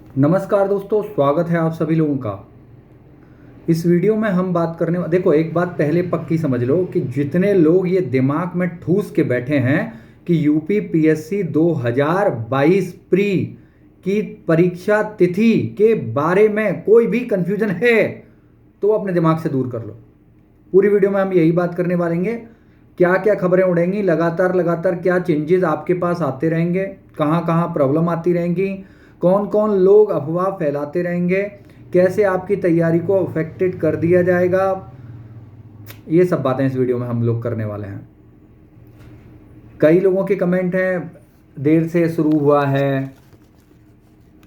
नमस्कार दोस्तों, स्वागत है आप सभी लोगों का। इस वीडियो में हम बात करने देखो, एक बात पहले पक्की समझ लो कि जितने लोग ये दिमाग में ठूस के बैठे हैं कि यूपी पीएससी 2022 प्री की परीक्षा तिथि के बारे में कोई भी कंफ्यूजन है तो अपने दिमाग से दूर कर लो। पूरी वीडियो में हम यही बात करने वाले हैं। क्या क्या खबरें उड़ेंगी, लगातार क्या चेंजेस आपके पास आते रहेंगे, कहाँ कहाँ प्रॉब्लम आती रहेंगी, कौन कौन लोग अफवाह फैलाते रहेंगे, कैसे आपकी तैयारी को अफेक्टेड कर दिया जाएगा, ये सब बातें इस वीडियो में हम लोग करने वाले हैं। कई लोगों के कमेंट हैं, देर से शुरू हुआ है,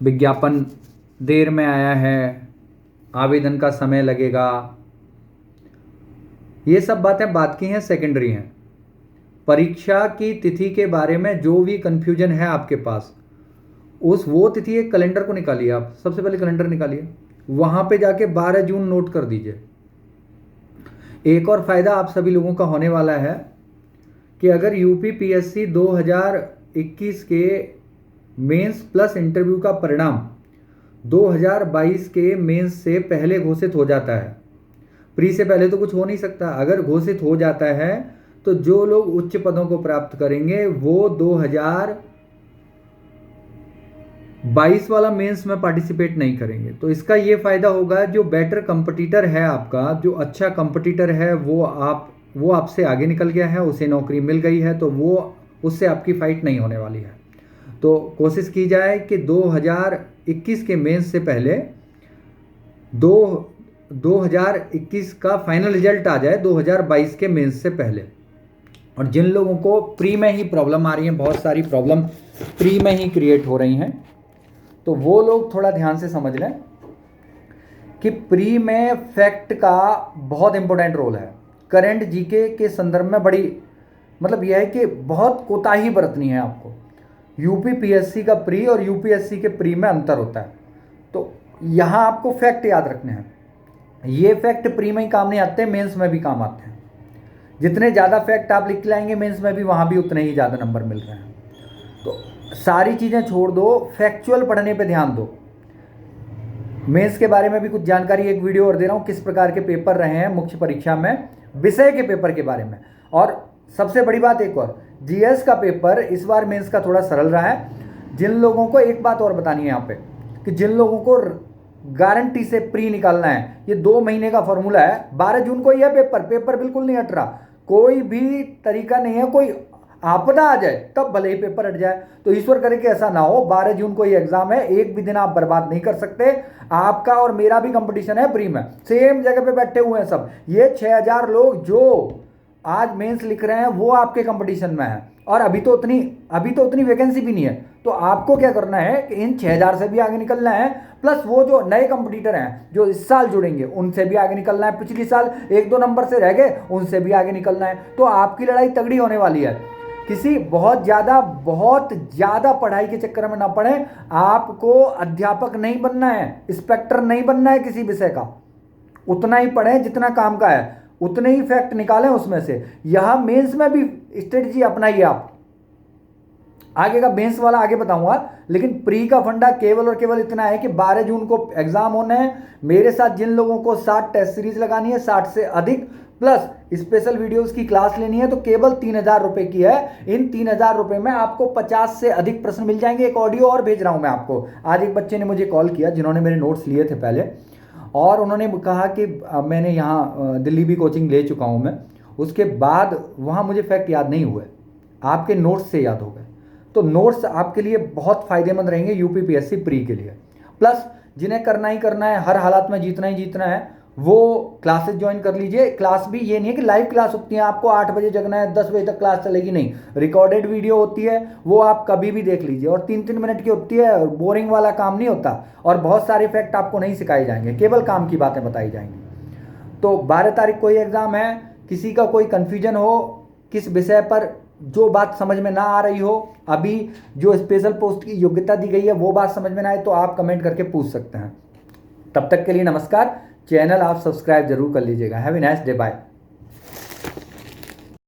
विज्ञापन देर में आया है, आवेदन का समय लगेगा। ये सब बातें बात की हैं, सेकेंडरी हैं। परीक्षा की तिथि के बारे में जो भी कंफ्यूजन है आपके पास, वो तिथि एक कैलेंडर को निकालिए। आप सबसे पहले कैलेंडर निकालिए, वहां पे जाके 12 जून नोट कर दीजिए। एक और फायदा आप सभी लोगों का होने वाला है कि अगर यूपी पीएससी 2021 के मेंस प्लस इंटरव्यू का परिणाम 2022 के मेंस से पहले घोषित हो जाता है, प्री से पहले तो कुछ हो नहीं सकता, अगर घोषित हो जाता है तो जो लोग उच्च पदों को प्राप्त करेंगे वो 2022 वाला मेंस में पार्टिसिपेट नहीं करेंगे। तो इसका ये फायदा होगा, जो बेटर कंपटीटर है आपका, जो अच्छा कंपटीटर है वो आपसे आगे निकल गया है, उसे नौकरी मिल गई है, तो वो उससे आपकी फाइट नहीं होने वाली है। तो कोशिश की जाए कि 2021 के मेंस से पहले 2021 का फाइनल रिजल्ट आ जाए 2022 के मेंस से पहले। और जिन लोगों को प्री में ही प्रॉब्लम आ रही है, बहुत सारी प्रॉब्लम प्री में ही क्रिएट हो रही हैं, तो वो लोग थोड़ा ध्यान से समझ लें कि प्री में फैक्ट का बहुत इंपॉर्टेंट रोल है। करंट जीके के संदर्भ में बड़ी मतलब यह है कि बहुत कोताही बरतनी है आपको। यूपी पीएससी का प्री और यूपीएससी के प्री में अंतर होता है, तो यहाँ आपको फैक्ट याद रखने हैं। ये फैक्ट प्री में ही काम नहीं आते, मेंस में भी काम आते हैं। जितने ज़्यादा फैक्ट आप लिख लाएंगे मेंस में भी, वहाँ भी उतने ही ज़्यादा नंबर मिल रहे हैं। तो सारी चीज़ें छोड़ दो, फैक्चुअल पढ़ने पे ध्यान दो। मेंस के बारे में भी कुछ जानकारी, एक वीडियो और दे रहा हूँ, किस प्रकार के पेपर रहे हैं मुख्य परीक्षा में, विषय के पेपर के बारे में। और सबसे बड़ी बात एक और, जीएस का पेपर इस बार मेंस का थोड़ा सरल रहा है। जिन लोगों को एक बात और बतानी है यहाँ पे कि जिन लोगों को गारंटी से प्री निकालना है, ये 2 महीने का फॉर्मूला है। 12 जून को यह पेपर बिल्कुल नहीं हट रहा, कोई भी तरीका नहीं है, कोई आपदा आ जाए तब भले ही पेपर हट जाए। तो ईश्वर करे कि ऐसा ना हो। 12 जून को ये एग्जाम है, एक भी दिन आप बर्बाद नहीं कर सकते। आपका और मेरा भी कंपटीशन है प्री में, सेम जगह पे बैठे हुए हैं सब। ये 6000 लोग जो आज मेंस लिख रहे हैं वो आपके कंपटीशन में है, और अभी तो उतनी वैकेंसी भी नहीं है। तो आपको क्या करना है कि इन 6000 से भी आगे निकलना है, प्लस वो जो नए कंपटीटर हैं जो इस साल जुड़ेंगे उनसे भी आगे निकलना है। पिछले साल 1-2 नंबर से रह गए, उनसे भी आगे निकलना है। तो आपकी लड़ाई तगड़ी होने वाली है। किसी बहुत ज़्यादा पढ़ाई के चक्कर में ना पड़े। आपको अध्यापक नहीं बनना है, इंस्पेक्टर नहीं बनना है किसी विषय का। उतना ही पढ़ें जितना काम का है, उतने ही फैक्ट निकालें उसमें से। यह मेंस में भी स्ट्रेटजी अपनाइए आप। आगे का मेंस वाला आगे बताऊंगा, लेकिन प्री का फंडा केवल और केवल इतना है कि 12 जून को एग्जाम होने हैं। मेरे साथ जिन लोगों को 60 टेस्ट सीरीज लगानी है, 60 से अधिक, प्लस स्पेशल वीडियोस की क्लास लेनी है, तो केवल 3000 रुपए की है। इन 3000 रुपए में आपको 50 से अधिक प्रश्न मिल जाएंगे। एक ऑडियो और भेज रहा हूं मैं आपको। आज एक बच्चे ने मुझे कॉल किया जिन्होंने मेरे नोट्स लिए थे पहले, और उन्होंने कहा कि मैंने यहाँ दिल्ली भी कोचिंग ले चुका हूँ मैं, उसके बाद वहाँ मुझे फैक्ट याद नहीं हुए, आपके नोट्स से याद हो गए। तो नोट्स आपके लिए बहुत फायदेमंद रहेंगे यूपी पीएससी प्री के लिए। प्लस जिन्हें करना ही करना है, हर हालात में जीतना ही जीतना है, वो क्लासेस ज्वाइन कर लीजिए। क्लास भी ये नहीं है कि लाइव क्लास होती है, आपको 8 बजे जगना है, 10 बजे तक क्लास चलेगी, नहीं। रिकॉर्डेड वीडियो होती है, वो आप कभी भी देख लीजिए, और 3-3 मिनट की होती है। बोरिंग वाला काम नहीं होता, और बहुत सारे फैक्ट आपको नहीं सिखाए जाएंगे, केवल काम की बातें बताई जाएंगी। तो 12 तारीख को ये एग्जाम है। किसी का कोई कन्फ्यूजन हो किस विषय पर, जो बात समझ में ना आ रही हो, अभी जो स्पेशल पोस्ट की योग्यता दी गई है वो बात समझ में ना आए, तो आप कमेंट करके पूछ सकते हैं। तब तक के लिए नमस्कार। चैनल आप सब्सक्राइब जरूर कर लीजिएगा। Have a nice day, bye.